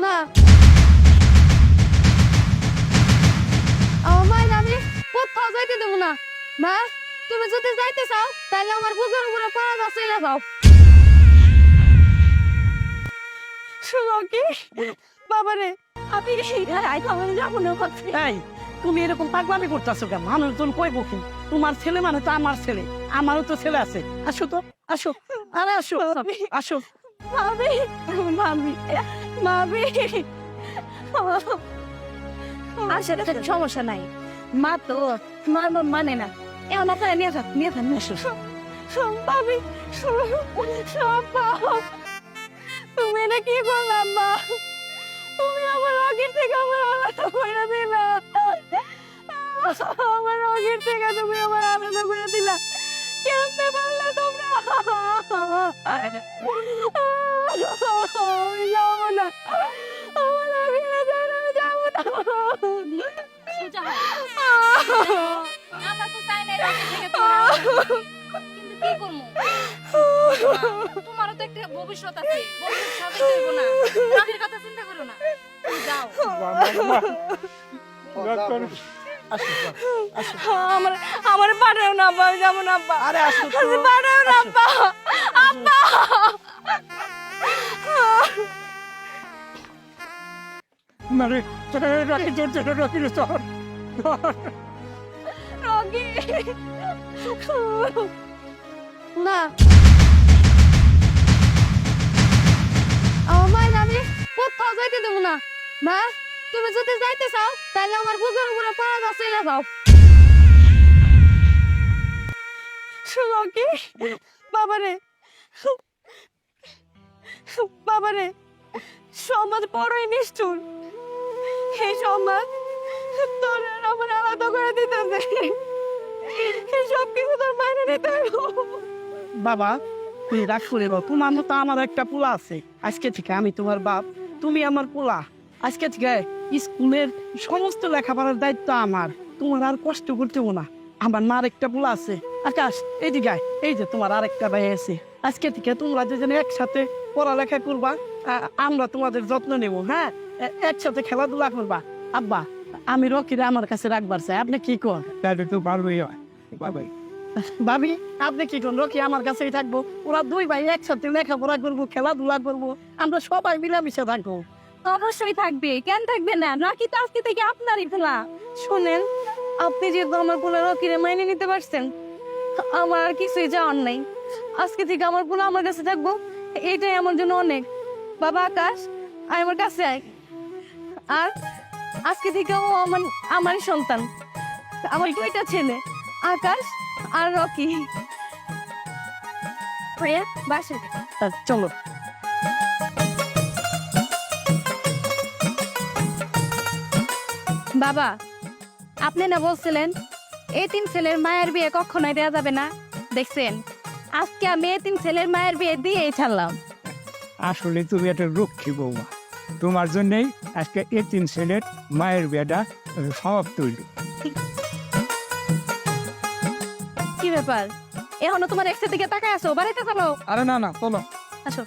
না আমার মায়ের আমি কোথাও যাইতে দেবো না। মা তুমি যদি যাইতে চাও তাহলে আমার বুকের উপরে পাড়া গাছ চলে যাও। রকি বাবারে আমি যাবো না। এই তুমি এরকম পাগলামি করতেছো কেন? মানুষজন কইব কি? তোমার ছেলে মানে তো আমার ছেলে, আমারও তো ছেলে আছে। আসো তো, আসো, আরে আসো, আসো। মামি মামি মামি আসলে সমস্যা নাই, মা তো মার মানে না, এমন আপনারা নিয়ে থাক নিয়ে থাক। মামি তুমি এটা কি করলাম মা? তুমি আমার আগের থেকে আমার আলাদা করে দিলা, আমার আগের থেকে তুমি আমার আলাদা করে দিলা। কেমনে পারলে তোমরা? আমি যাবো না, আমার আগের যাবো না। আমরা তো চাই না রকি থেকে তোরা কিন্তু কি করবো? তোমারও তো একটা ভবিষ্যৎ আছে, ভবিষ্যৎ দেব না, রকির কথা চিন্তা করো না, তুমি যাও। আমার আমার পাঠাও না আব্বা, আমি যাবো না আব্বা। আরে আসো তো। পাঠাও না আব্বা, আব্বা। মানে রকি জোর জোর রকি চল। রকি না আমার মায়ের আমি কোথাও যাইতে দেবো না। মা তুমি যদি যাইতে চাও তাহলে আমার বুকের উপরে পাড়া গাছ চলে যাও। রকি বাবারে বাবারে সমাজ বড়ই নিষ্ঠুর, এই সমাজ তোর আর আমার আলাদা করে দিতেছে, এই সব কিছু তোর বাইরে নিতে বাবা তুই রাগ করে বাবা, তোমার মতো আমার একটা পোলা আছে। আজকে থেকে আমি তোমার বাপ, তুমি আমার পোলা। আজকে থেকে স্কুলের সমস্ত লেখাপড়ার দায়িত্ব আমার, তোমার আর কষ্ট করতে হবো না। আমার মার একটা পোলা আছে। আকাশ এইদিকে আয়, এই যে তোমার আরেকটা ভাই আছে। আজকে থেকে তোমরা দুজন একসাথে পড়ালেখা করবা, আমরা তোমাদের যত্ন নেব। হ্যাঁ, একসাথে খেলাধুলা করবা। আব্বা আমি রকিরে আমার কাছে রাখবার চাই, আপনি কি কর? তাহলে তো পারবেই বাবাই। ভাবি আপনি কি কোন রকি আমার কাছেই থাকবো, ওরা দুই ভাই একসাথে লেখাপড়া করবো, খেলাধুলা করবো, আমরা সবাই মিলামিশে থাকবো। অবশ্যই থাকবে, কেন থাকবে না? রকি তো আজকে থেকে আপনারই পোলা। শুনেন, আপনি যেহেতু আমার পোলা রকিরে মাইনে নিতে পারছেন, আমার আর কিছুই যাওয়ার নাই। আজকে থেকে আমার পোলা আমার কাছে থাকবো, এটাই আমার জন্য অনেক। বাবা আকাশ আয় আমার কাছে আয়। আর আজকে থেকে ও আমারই সন্তান, আমার দুইটা ছেলে, আকাশ আর রকি। প্রিয়া বাসে চলো। বাবা আপনি না বলছিলেন এই তিন ছেলের মায়ের বিয়ে কখনোই দেওয়া যাবে না? দেখছেন, আজকে আমি এই তিন ছেলের মায়ের বিয়ে দিয়েই ছাড়লাম। আসলে তুমি একটা রক্ষী বৌমা, তোমার জন্যই আজকে এই তিন ছেলের মায়ের বিয়েটা সমাপ্ত হইল। কি ব্যাপার, এখনো তোমার এক্সের দিকে তাকায় আছো? বাড়িতে চলো। আরে না না চলো। আসো।